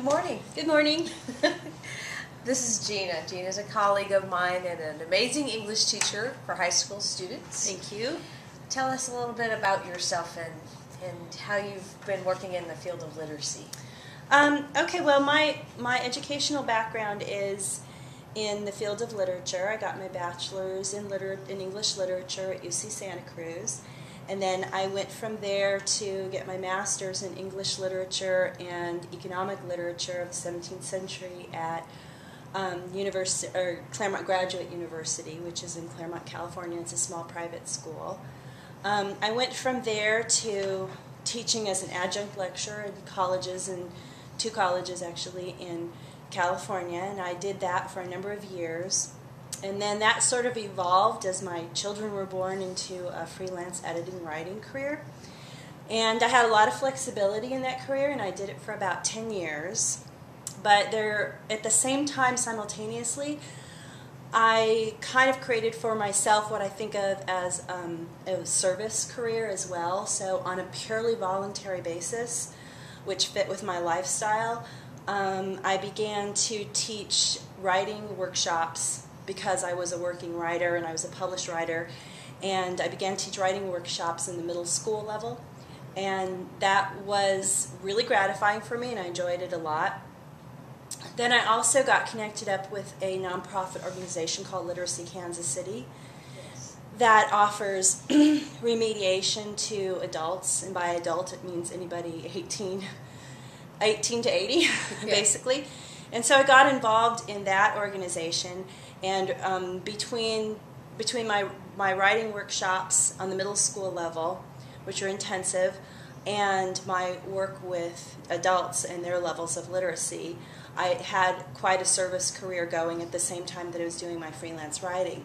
Good morning. Good morning. This is Gina. Gina's a colleague of mine and an amazing English teacher for high school students. Thank you. Tell us a little bit about yourself and how you've been working in the field of literacy. Okay, well, my educational background is in the field of literature. I got my bachelor's in English literature at UC Santa Cruz. And then I went from there to get my master's in English literature and economic literature of the 17th century at Claremont Graduate University, which is in Claremont, California. It's a small private school. I went from there to teaching as an adjunct lecturer in colleges, and 2 colleges actually in California, and I did that for a number of years. And then that sort of evolved as my children were born into a freelance editing writing career. And I had a lot of flexibility in that career, and I did it for about 10 years. But at the same time, simultaneously, I kind of created for myself what I think of as a service career as well. So on a purely voluntary basis, which fit with my lifestyle, I began to teach writing workshops because I was a working writer and I was a published writer, and I began to teach writing workshops in the middle school level, and that was really gratifying for me and I enjoyed it a lot. Then I also got connected up with a nonprofit organization called Literacy Kansas City that offers remediation to adults, and by adult it means anybody 18 to 80 basically. And so I got involved in that organization, and between my writing workshops on the middle school level, which are intensive, and my work with adults and their levels of literacy, I had quite a service career going at the same time that I was doing my freelance writing.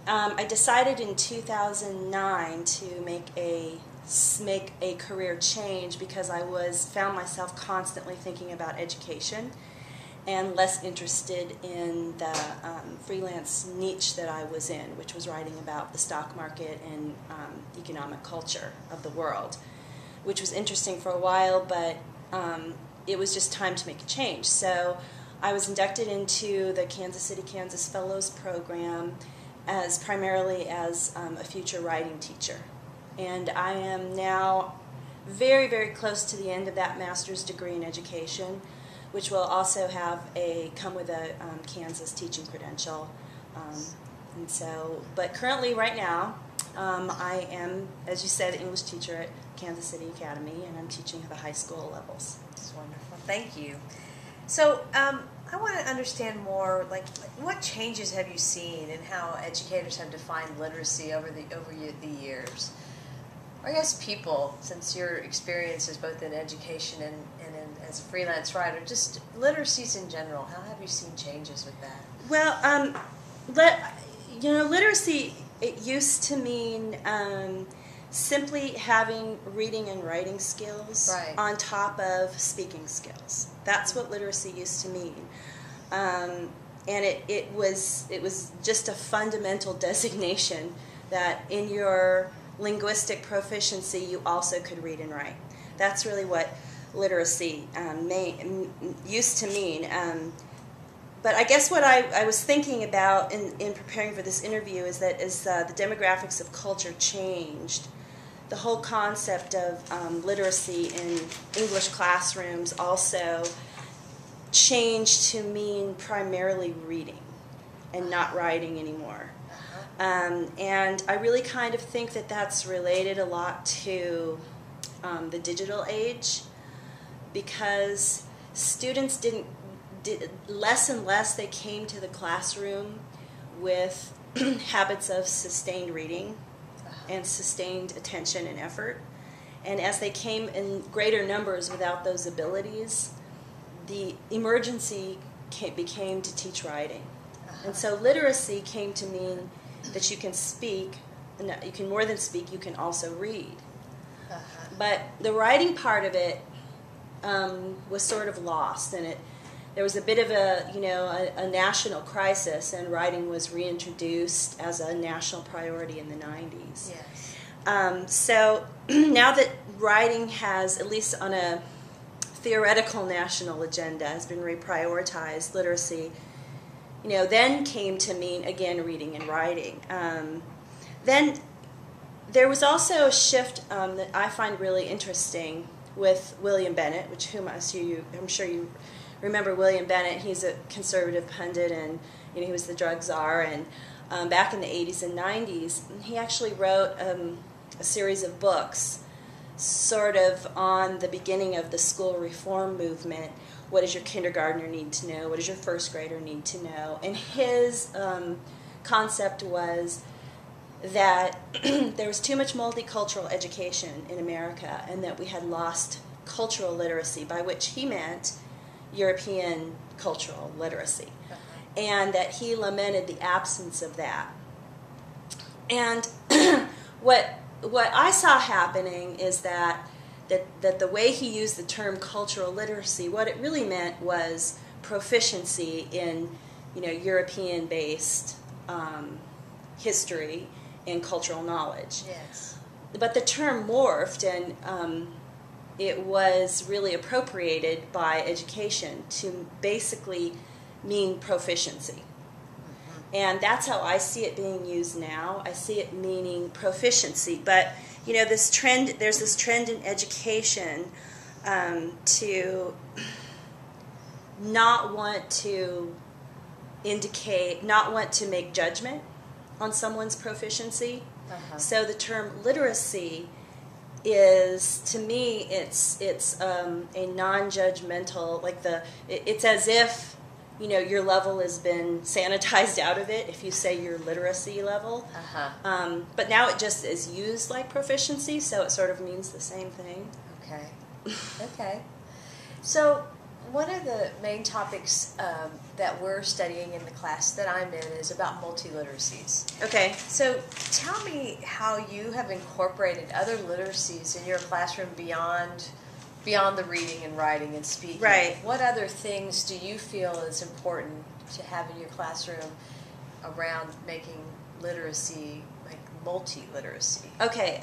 I decided in 2009 to make a career change because I found myself constantly thinking about education and less interested in the freelance niche that I was in, which was writing about the stock market and economic culture of the world, which was interesting for a while, but it was just time to make a change. So I was inducted into the Kansas City, Kansas Fellows Program primarily as a future writing teacher. And I am now very, very close to the end of that master's degree in education, which will also come with a Kansas teaching credential. But currently, right now, I am, as you said, English teacher at Kansas City Academy, and I'm teaching at the high school levels. That's wonderful. Thank you. So I want to understand more, like what changes have you seen in how educators have defined literacy over the years? Or I guess people, since your experience is both in education and as a freelance writer, just literacies in general, how have you seen changes with that? Well, literacy, it used to mean simply having reading and writing skills on top of speaking skills. That's what literacy used to mean. And it was just a fundamental designation that in your linguistic proficiency you also could read and write. That's really what literacy used to mean. But I guess what I was thinking about in preparing for this interview is that as the demographics of culture changed, the whole concept of literacy in English classrooms also changed to mean primarily reading and not writing anymore. And I really kind of think that that's related a lot to the digital age, because students less and less they came to the classroom with habits of sustained reading and sustained attention and effort. And as they came in greater numbers without those abilities, the emergency became to teach writing. And so literacy came to mean that you can speak, and you can more than speak, you can also read. But the writing part of it was sort of lost, and there was a bit of a national crisis, and writing was reintroduced as a national priority in the 90s. Yes. So now that writing has, at least on a theoretical national agenda has been reprioritized, literacy, then came to mean, again, reading and writing. Then there was also a shift that I find really interesting with William Bennett, I'm sure you remember William Bennett. He's a conservative pundit, and he was the drug czar, and back in the 80s and 90s, he actually wrote a series of books sort of on the beginning of the school reform movement. What does your kindergartner need to know? What does your first grader need to know? And his concept was that there was too much multicultural education in America, and that we had lost cultural literacy, by which he meant European cultural literacy, and that he lamented the absence of that. And what I saw happening is that the way he used the term cultural literacy, what it really meant was proficiency in European-based history and cultural knowledge. Yes. But the term morphed, and it was really appropriated by education to basically mean proficiency. And that's how I see it being used now. I see it meaning proficiency. But, there's this trend in education to not want to make judgment on someone's proficiency. So the term literacy is, to me, it's a non-judgmental, it's as if your level has been sanitized out of it if you say your literacy level. But now it just is used like proficiency, so it sort of means the same thing. Okay. So one of the main topics that we're studying in the class that I'm in is about multi-literacies. Okay. So tell me how you have incorporated other literacies in your classroom beyond the reading and writing and speaking. Right. What other things do you feel is important to have in your classroom around making literacy like multi-literacy? Okay.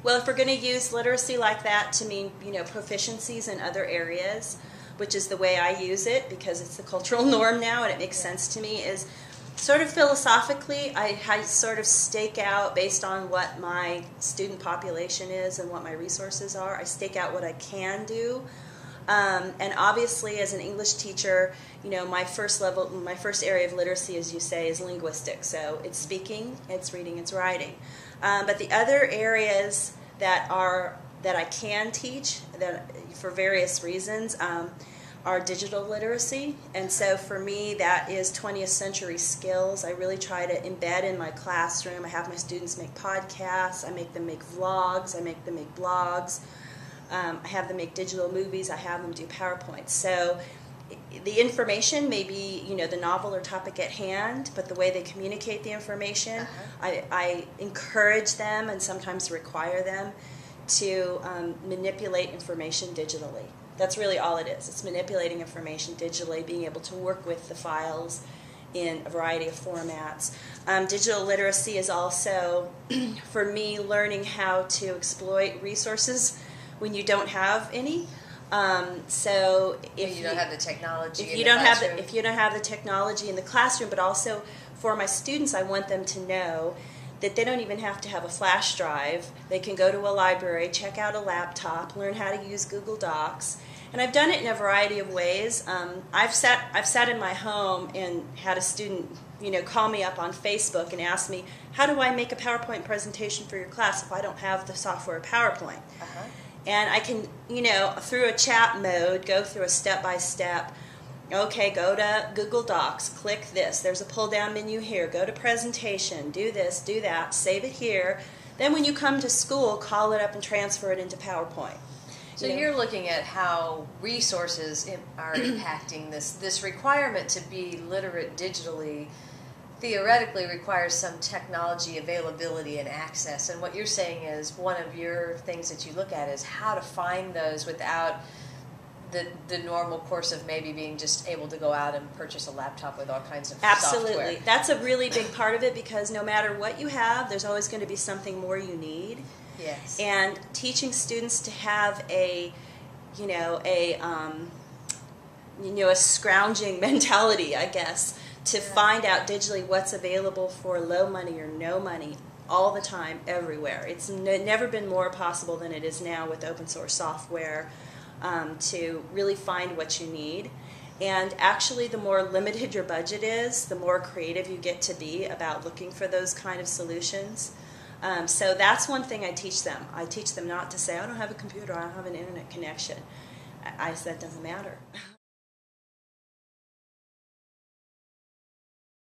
Well, if we're going to use literacy like that to mean, proficiencies in other areas, which is the way I use it because it's the cultural norm now and it makes sense to me, is sort of philosophically, I sort of stake out based on what my student population is and what my resources are. I stake out what I can do. And obviously, as an English teacher, my first area of literacy, as you say, is linguistics. So it's speaking, it's reading, it's writing. But the other areas that I can teach, that for various reasons, are digital literacy. And so for me, that is 20th century skills. I really try to embed in my classroom. I have my students make podcasts. I make them make vlogs. I make them make blogs. I have them make digital movies. I have them do PowerPoints. So the information may be, the novel or topic at hand, but the way they communicate the information, I encourage them and sometimes require them to manipulate information digitally. That's really all it is. It's manipulating information digitally, being able to work with the files in a variety of formats. Digital literacy is also, for me, learning how to exploit resources when you don't have any. So if you don't have the technology if you don't have the technology in the classroom, but also for my students, I want them to know that they don't even have to have a flash drive. They can go to a library, check out a laptop, learn how to use Google Docs. And I've done it in a variety of ways. I've sat in my home and had a student, call me up on Facebook and ask me, how do I make a PowerPoint presentation for your class if I don't have the software PowerPoint? And I can, through a chat mode, go through a step-by-step. Okay, go to Google Docs, click this. There's a pull-down menu here. Go to presentation, do this, do that, save it here. Then when you come to school, call it up and transfer it into PowerPoint. So you're looking at how resources are impacting this requirement to be literate digitally. Theoretically requires some technology availability and access, and what you're saying is one of your things that you look at is how to find those without the normal course of maybe being just able to go out and purchase a laptop with all kinds of software. That's a really big part of it, because no matter what you have, there's always going to be something more you need. Yes. And teaching students to have a a scrounging mentality, I guess, to find out digitally what's available for low money or no money all the time, everywhere. It's never been more possible than it is now with open source software to really find what you need. And actually, the more limited your budget is, the more creative you get to be about looking for those kind of solutions. So that's one thing I teach them. I teach them not to say, I don't have a computer, I don't have an internet connection. I said, that doesn't matter.